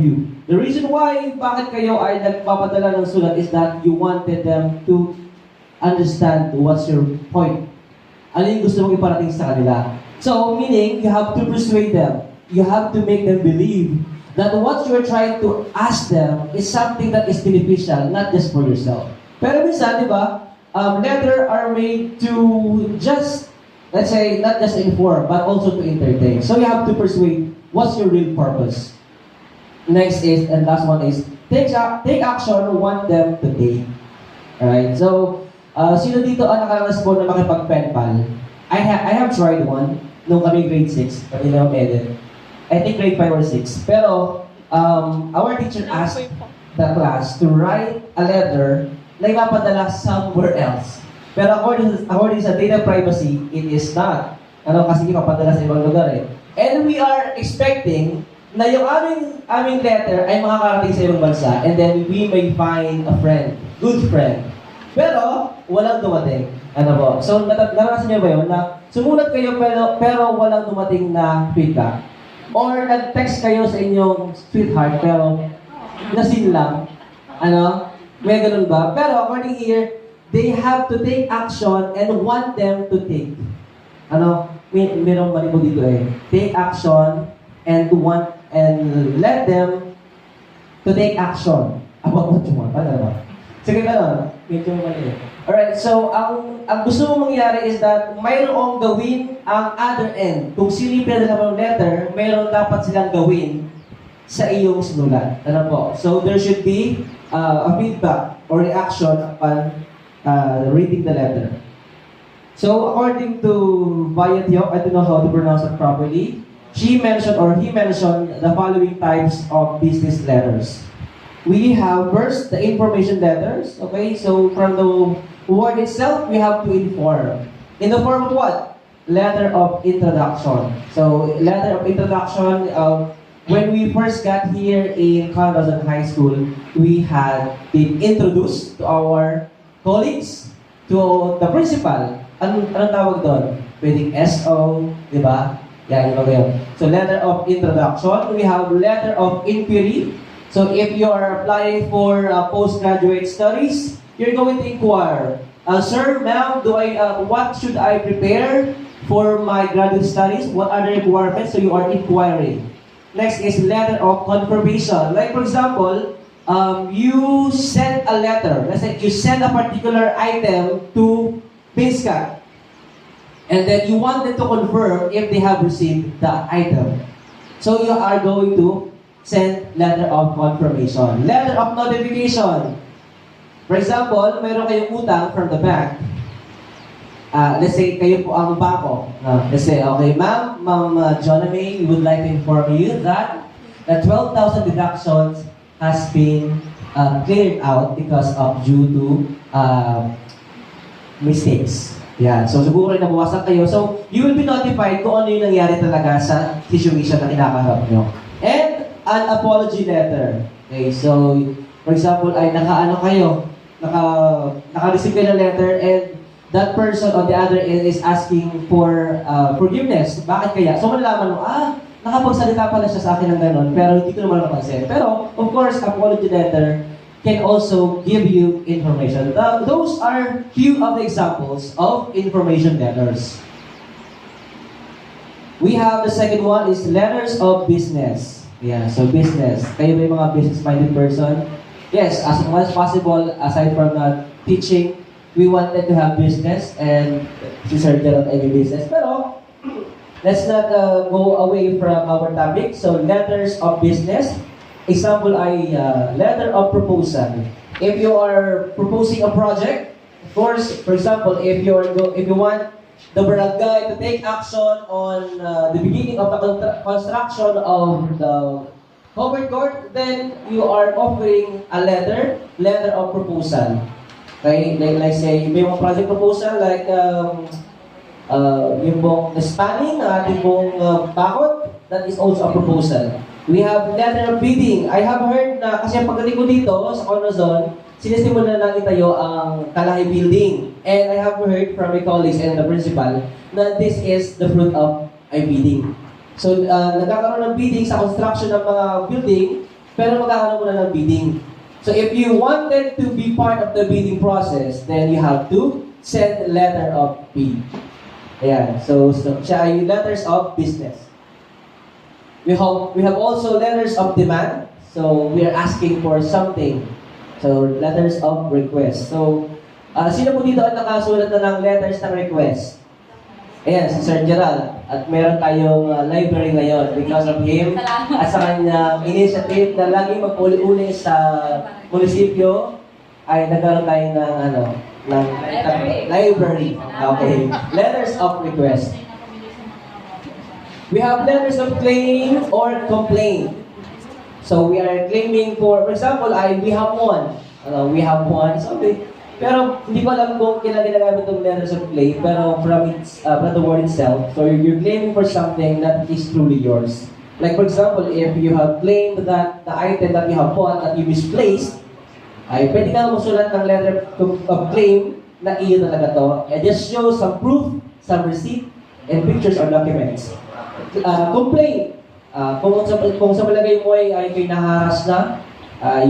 you. The reason why bakit kayo ay nagpapadala ng sulat is that you wanted them to understand what's your point. Ano yung gusto mong iparating sa kanila. So, meaning, you have to persuade them. You have to make them believe that what you're trying to ask them is something that is beneficial, not just for yourself. Pero minsan, di ba, letter are made to just, let's say, not just inform, but also to entertain. So you have to persuade what's your real purpose. Next is, and last one is, take action, want them to take. Alright, so, sino dito ang nakarespond na makipag-pen pal? I have tried one nung kami grade 6, kami na edit. I think grade 5 or 6. Pero, our teacher asked the class to write a letter na ipapadala somewhere else. Pero according sa data privacy, it is not. Ano, kasi ipapadala sa ibang lugar eh. And we are expecting na yung aming letter ay makakarating sa ibang bansa, and then we may find a friend, good friend. Pero, walang dumating. Ano po? So, naranasan niyo ba yun na sumulat kayo pero walang dumating na feedback? Or nag-text kayo sa inyong sweetheart pero nasin lang? Ano? May ganun ba? Pero according here, they have to take action and want them to take. Ano? Mayroong mali po dito eh. Take action and let them to take action about what you want. Ano ba? Sige ganun. Medyo mali eh. Alright, so ang gusto mong mangyari is that mayroong gawin ang other end. Kung sino yung pinadala ng letter, mayroong dapat silang gawin sa iyong sinulat. Ano po? So there should be a feedback or reaction upon reading the letter. So according to Bayat-Yok, I don't know how to pronounce it properly, he mentioned the following types of business letters. We have first the information letters. Okay, so from the word itself, we have to inform. In the form of what? Letter of introduction. So, letter of introduction, when we first got here in Carlson High School, we had been introduced to our colleagues, to the principal. Anong tawag doon? Pwedeng SO, di ba? Yan, yun. So, letter of introduction. We have letter of inquiry. So, if you are applying for postgraduate studies, you're going to inquire, sir, ma'am, what should I prepare for my graduate studies? What are the requirements? So you are inquiring. Next is letter of confirmation. Like for example, you send a letter. Let's say you send a particular item to Pinska, and then you want them to confirm if they have received the item. So you are going to send letter of confirmation. Letter of notification. For example, mayroon kayong utang from the bank. Let's say, kayo po ang bangko. Let's say, okay, Ma'am Jonah May, we would like to inform you that the 12,000 deductions has been cleared out because of due to mistakes. Yeah. So, siguro rin nabawasan kayo. So, you will be notified kung ano yung nangyari talaga sa situation na kinakaharap nyo. And, an apology letter. Okay, so, for example, ay naka-receive kayo ng letter and that person on the other end is asking for forgiveness. Bakit kaya? So, malalaman mo, nakapagsalita pala siya sa akin ng gano'n, pero hindi ko naman napansin. Pero, of course, apology letter can also give you information. Those are few of the examples of information letters. We have the second one is letters of business. Yeah, so business. Kayo ba yung mga business-minded person? Yes, as much as possible, aside from teaching, we wanted to have business, and si Sir Gerald ay may business. Pero, let's not go away from our topic. So, letters of business. Example ay letter of proposal. If you are proposing a project, of course, for example, if you want the barangay to take action on the beginning of the construction of the covered court, then you are offering a letter of proposal. Okay, like say, may mga project proposal like yung pong spanning ng ating pong bakod, that is also a proposal. We have letter of bidding. I have heard na, kasi pagdating ko dito sa Corazon, sinisimulan na lang itayo ang Kalahi Building. And I have heard from my colleagues and the principal na this is the fruit of a bidding. So, nagkakaroon ng bidding sa construction ng mga building, pero magkakaroon muna ng bidding. So if you wanted to be part of the bidding process, then you have to send letter of bid. Ayan, so siya ay letters of business. We have also letters of demand. So we are asking for something. So letters of request. So sino po dito ang nakasulat na ng letters ng request? Ayan, si Sir Gerald. At meron tayong library ngayon because of him at sa kanyang initiative na laging mag-uli-uli sa munisipyo ay nagkaroon tayo ng library. Okay. Letters of request. We have letters of claim or complaint. So we are claiming for example, we have one. We have one. Something. Pero hindi ko alam kung kailan ginagamit itong letters of claim, pero from the word itself, so you're claiming for something that is truly yours. Like for example, if you have claimed that the item that you have bought that you misplaced, ay pwede ka magsulat ng letter of claim na iyo talaga to. And just show some proof, some receipt, and pictures or documents. Complaint. Kung sa palagay mo ay kayo naharas na,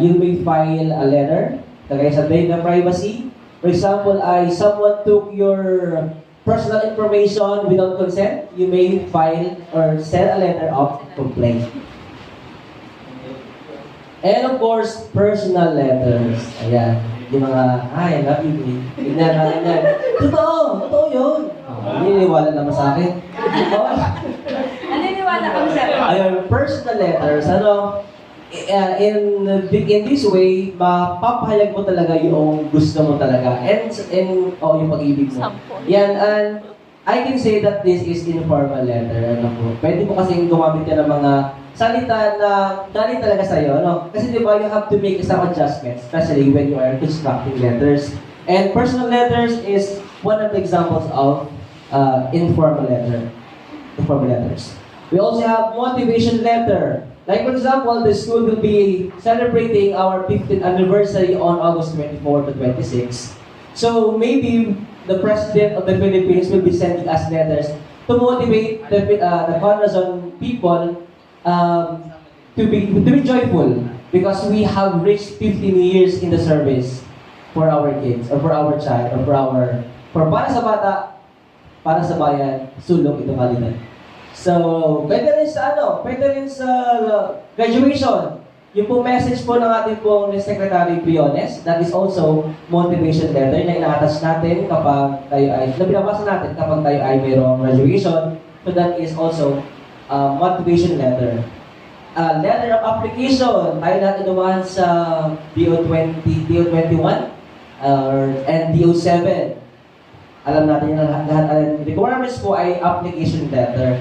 you may file a letter. Tagay sa data privacy. For example, someone took your personal information without consent, you may file or send a letter of complaint. And of course, personal letters. Ayan. Yung mga, I love you, ganyan. Totoo yun. Naniniwala naman sa akin. Naniniwala kami sa Ayun, personal letters, in this way, mapapahayag mo talaga yung gusto mo talaga and yung pag-ibig mo. Yan, and I can say that this is informal letter. Pwede mo kasing gumamit yan ng mga salita na galing talaga sa'yo. Kasi di ba, you have to make some adjustments, especially when you are constructing letters. And personal letters is one of the examples of informal letters. We also have motivation letter. Like for example, the school will be celebrating our 15th anniversary on August 24 to 26. So maybe the President of the Philippines will be sending us letters to motivate the Corazon people to be joyful because we have reached 15 years in the service for our kids or for our child or for para sa bata, para sa bayan, sulong ito kalidad. So, pwede rin sa graduation. Yung po message po ng ating pong Secretary Briones, that is also motivation letter na inaatas natin kapag tayo ay, na binabasa natin kapag tayo ay mayroong graduation. So that is also motivation letter. Letter of application, tayo natin dumaan sa DO21 and DO7. Alam natin yung lahat. Requirements po ay application letter.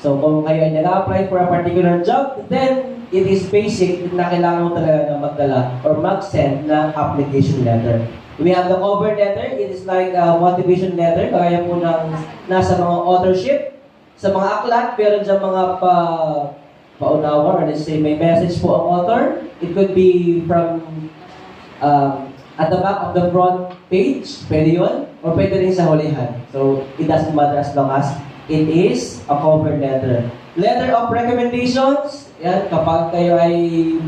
So kung kayo ay nag-apply for a particular job, then it is basic na kailangan mo talaga na magdala or mag-send ng application letter. We have the cover letter. It is like a motivation letter. Kaya po ng nasa mga authorship. Sa mga aklat, meron dyan mga paunawa or let's say may message po ang author. It could be from at the back of the front page. Pwede yun. Or pwede rin sa hulihan. So it doesn't matter as long as it is a cover letter. Letter of recommendations. Yan, kapag kayo ay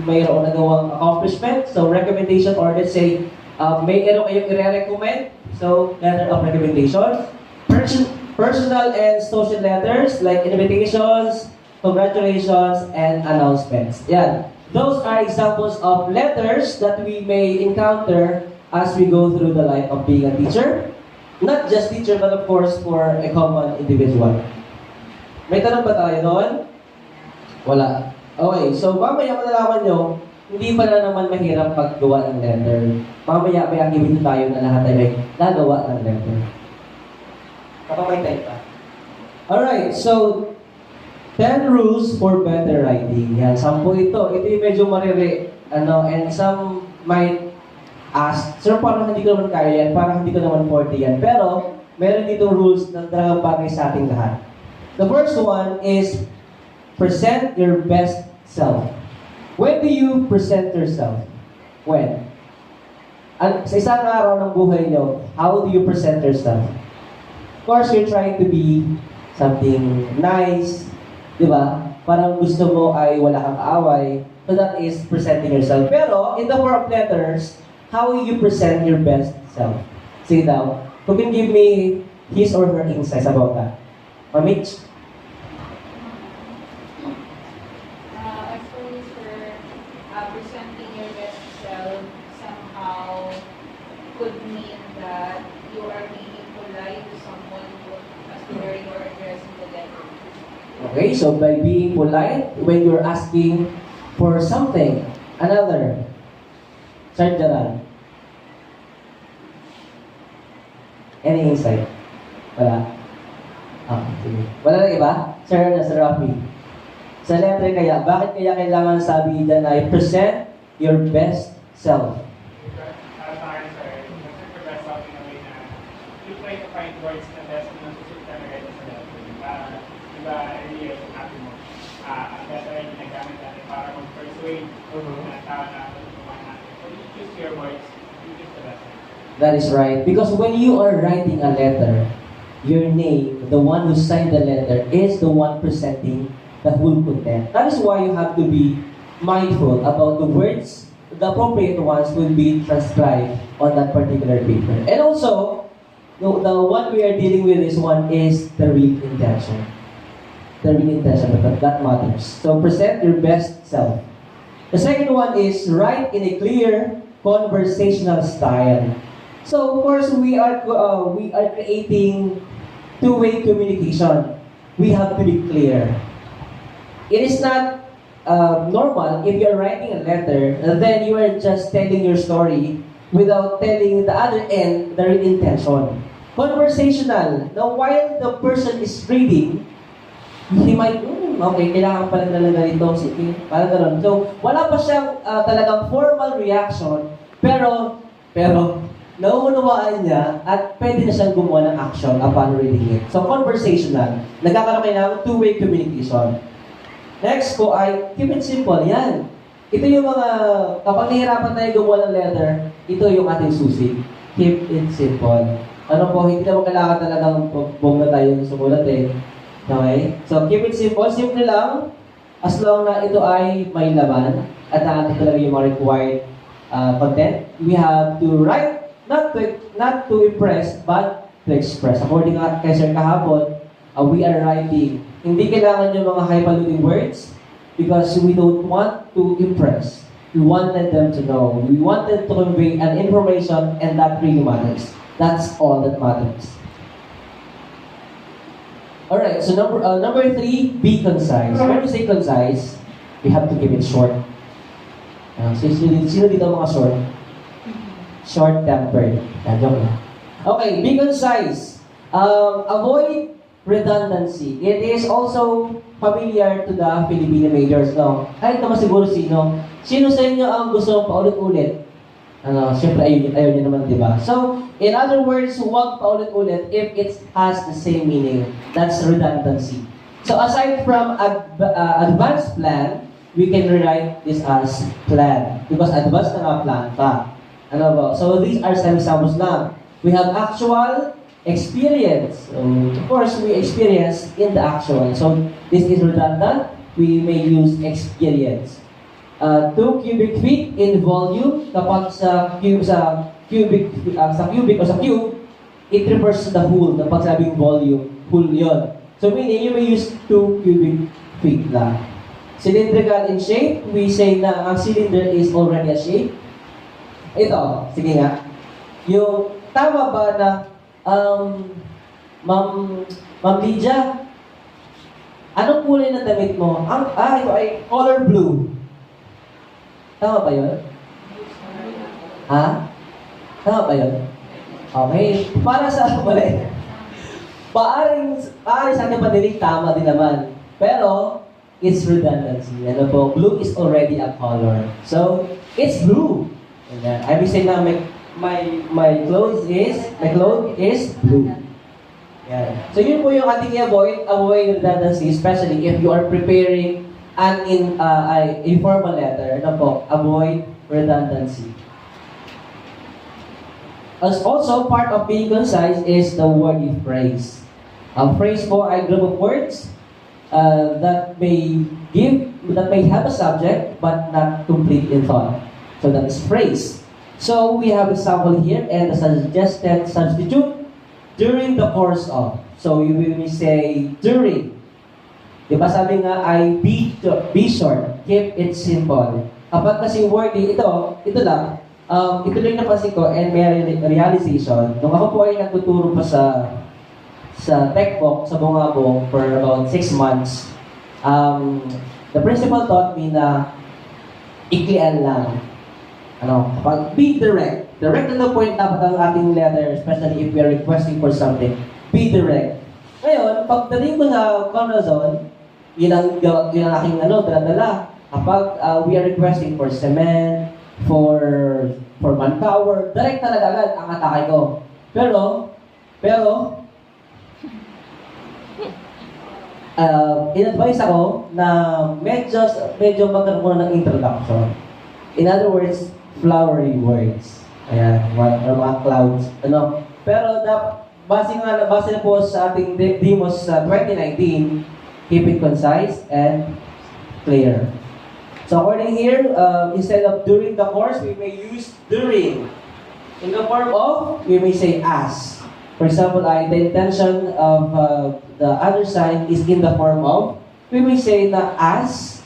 mayroong nagawang accomplishment. So, recommendation or let's say, mayroong kayong i-recommend. So, letter of recommendation. Personal and social letters like invitations, congratulations, and announcements. Yan. Those are examples of letters that we may encounter as we go through the life of being a teacher. Not just teacher, but of course, for a common individual. May tanong ba tayo doon? Wala. Okay, so mamaya malalaman nyo, hindi pa na naman mahirap paggawa ng letter. Mamaya may activity tayo na lahat ay may nagawa ng letter. Kapag may time pa. Alright, so 10 rules for better writing. Yan, 10 ito. Ito yung medyo mariri. And some might ask, sir, parang hindi ko naman kaya yan, parang hindi ko naman 40 yan. Pero, meron dito rules na talagang bagay sa ating lahat. The first one is, present your best self. When do you present yourself? When? Sa isang araw ng buhay nyo, how do you present yourself? Of course, you're trying to be something nice, di ba? Parang gusto mo ay wala kang kaaway, So that is presenting yourself. Pero, in the form of letters, how will you present your best self? Sige daw. Who can give me his or her insights about that? Mitch? Actually, sir, presenting your best self somehow could mean that you are being polite to someone who is wearing or addressing the letter. Okay, so by being polite, when you're asking for something, another. Sir Gerald. Any insight? Wala? Sige. Wala na iba? Sir Rafi. Sa letter kaya, bakit kaya kailangan sabi dyan ay present your best self? Para sa akin, sir, present your best self in a way na you try to find words na best na susunod talaga ito sa letter. Diba, earlier, sinabi mo, ang letter ay ginagamit natin para mag-persuade na tao na tutuman natin. So you choose your words, you choose the best. That is right. Because when you are writing a letter, your name, the one who signed the letter, is the one presenting the whole content. That is why you have to be mindful about the words. The appropriate ones will be transcribed on that particular paper. And also, the one we are dealing with this one is the real intention. The real intention, that matters. So present your best self. The second one is write in a clear conversational style. So of course we are creating two-way communication. We have to be clear. It is not normal if you are writing a letter, then you are just telling your story without telling the other end the real intention. Conversational. Now, while the person is reading, he might, okay, kailangan pala na ganito, sige, parang gano'n. So, wala pa siyang talagang formal reaction, pero, nauunawaan niya at pwede na siyang gumawa ng action upon reading it. So, conversational. Nagkakaroon kayo ng two-way communication. Next po ay, keep it simple. Yan. Ito yung mga, kapag nahihirapan tayo gumawa ng letter, ito yung ating susi. Keep it simple. Ano po, hindi naman kailangan talagang buong na tayo sumulat eh. Okay? So, keep it simple. Simple lang. As long na ito ay may laman at natin talaga yung mga required content. We have to write not to impress, but to express. According kay Sir kahapon, we are writing. Hindi kailangan yung mga highfalutin words because we don't want to impress. We wanted them to know. We wanted to convey an information and that really matters. That's all that matters. Alright, so number 3, be concise. When we say concise, we have to keep it short. Sino dito mga short? Short-tempered. Joke lang. Okay, be concise. Avoid redundancy. It is also familiar to the Filipino majors, no? Kahit naman siguro sino. Sino sa inyo ang gusto paulit-ulit? Siyempre ayaw niyo naman, di ba? So, in other words, huwag paulit-ulit if it has the same meaning. That's redundancy. So, aside from advanced plan, we can rewrite this as plan. Because advanced na nga plan pa. Ano ba? So, these are some examples lang. We have actual experience. Of course, we experience in the actual. So, this is redundant. We may use experience. 2 cubic feet in volume. Kapag sa cubic o sa cube, it refers to the whole. Kapag sabing volume, whole yun. So, meaning, you may use 2 cubic feet lang. Cylindrical in shape, we say na ang cylinder is already a shape. Ito, sige nga. Yung, tama ba na, Ma'am Lydia, anong kulay ng damit mo? Ito ay color blue. Tama ba yun? Ha? Tama ba yun? Okay. Para sa mali. Paaring sa akin panilig, tama din naman. Pero, it's redundancy. Ano po? Blue is already a color. So, it's blue. And then, I will say na my clothes is blue. Yeah. So yun po yung ating avoid redundancy, especially if you are preparing an informal letter. Ano po? Avoid redundancy. As also, part of being concise is the wordy phrase. Ang phrase po ay group of words that may have a subject but not complete in thought. So that is phrase. So we have example here and a suggested substitute during the course of. So you will say during. Diba sabi nga ay be short, keep it simple. Kapag kasi wordy, ito lang, ito lang napansin ko and may realization. Nung ako po ay nagtuturo pa sa tech book, sa Bungabong for about 6 months, the principal taught me na iklian lang. Kapag be direct. Direct to the point dapat ang ating letter, especially if we are requesting for something. Be direct. Ngayon, pagdating ko sa Corazon, yun ang aking dala-dala. Kapag we are requesting for cement, for manpower, direct talaga agad ang atake ko. Pero, in-advise ako na medyo magkaroon muna ng introduction. In other words, flowery words. Ayan, or mga clouds. Pero base na po sa ating demos sa 2019, keep it concise and clear. So according here, instead of during the course, we may use during. In the form of, we may say as. For example, the intention of the other sign is in the form of, we may say na as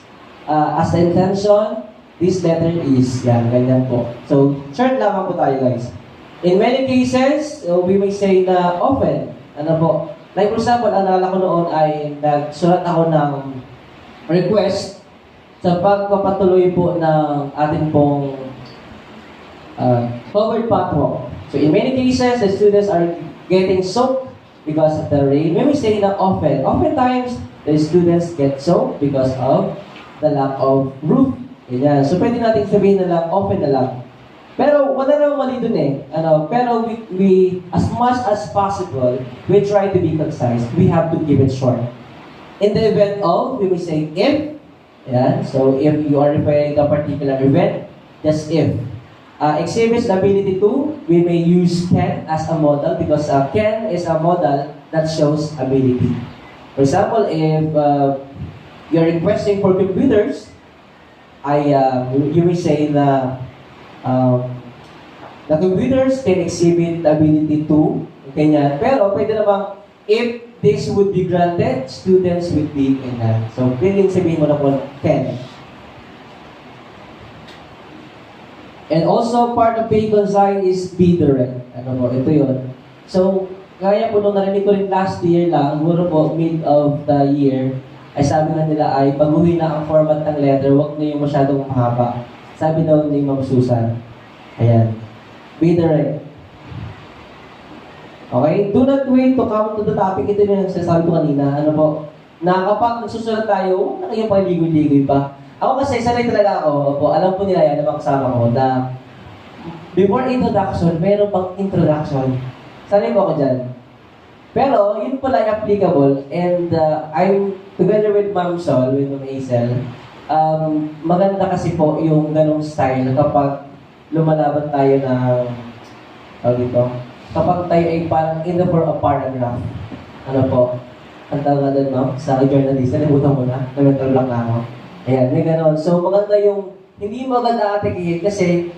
the intention, this letter is, yan, ganyan po. So, short lamang po tayo guys. In many cases, we may say na often, like for example, ang nalala ko noon ay nagsulat ako ng request sa pagpapatuloy po ng ating pong covered pathwalk. So in many cases, the students are getting soaked because of the rain. When we say na often, oftentimes, the students get soaked because of the lack of roof. Ganyan. So pwede natin sabihin na lang, often na lang. Pero wala namang mali dun eh. Pero we, as much as possible, we try to be concise. We have to keep it short. In the event of, we will say if. Yan. So if you are referring to a particular event, just if. Exhibits the ability to, we may use can as a model because can is a model that shows ability. For example, if you're requesting for computers, you may say na the computers can exhibit the ability to, ganyan. Pero pwede namang, if this would be granted, students would be in that. So, pwede sabihin mo na po, can. And also, part of being concise is be direct. Ito yun. So, kaya po nung narinig ko rin last year lang, siguro po, mid of the year, ay sabi nga nila ay baguhin na ang format ng letter, huwag na yung masyadong mahaba. Sabi daw ni Ma'am Susan. Ayan. Be direct. Okay? Do not wait to come to the topic. Ito yung sasabi ko kanina. Na kapag nagsusulat tayo, huwag na kayong paligoy-ligoy pa. Ako kasi, sanay talaga ako. Alam po nila yan, na kasama ko, na before introduction, meron pang introduction. Sanay mo ako dyan. Pero, yun pala ay applicable. And I'm together with Ma'am Sol, with Ma'am Hazel, maganda kasi po yung ganong style kapag lumalaban tayo ng kapag tayo ay parang in the form of paragraph. Ang tawag doon, ma'am, sa journalist, nalimutan mo na, nag-mental block na ako. Ayan, may ganon. So, maganda yung, hindi maganda atikihin kasi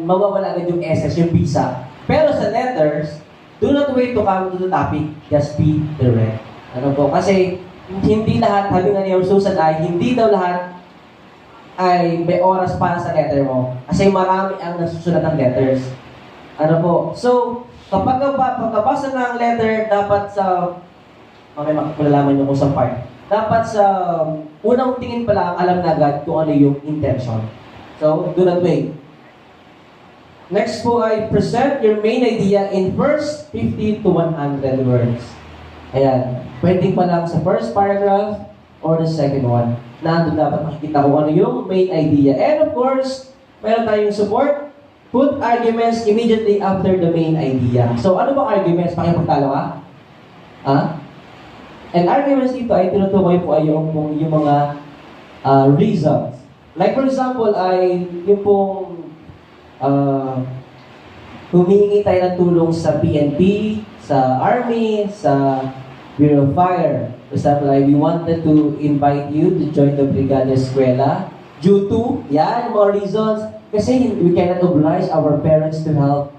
mawawala agad yung essence, yung visa. Pero sa letters, do not wait to come to the topic, just be direct. Kasi hindi lahat, sabi nga ni Susan ay, hindi daw lahat ay may oras para sa letter mo. Kasi marami ang nasusulat ng letters. So, kapag pagkabasa ng letter, dapat sa, malalaman nyo kung sa part, dapat sa unang tingin pa lang, alam na agad kung ano yung intention. So, do not wait. Next po ay present your main idea in first 50 to 100 words. Ayan. Pwede pa lang sa first paragraph or the second one. Nandun dapat makikita kung ano yung main idea. And of course, meron tayong support. Put arguments immediately after the main idea. So, ano bang arguments? Pakipagtalo ka? And arguments dito ay tinutukoy po ay yung mga reasons. Like for example, ay yung pong humihingi tayo ng tulong sa PNP, sa Army, sa Bureau of Fire. For example, we wanted to invite you to join the Brigada Eskwela due to, yan, more reasons. Kasi we cannot oblige our parents to help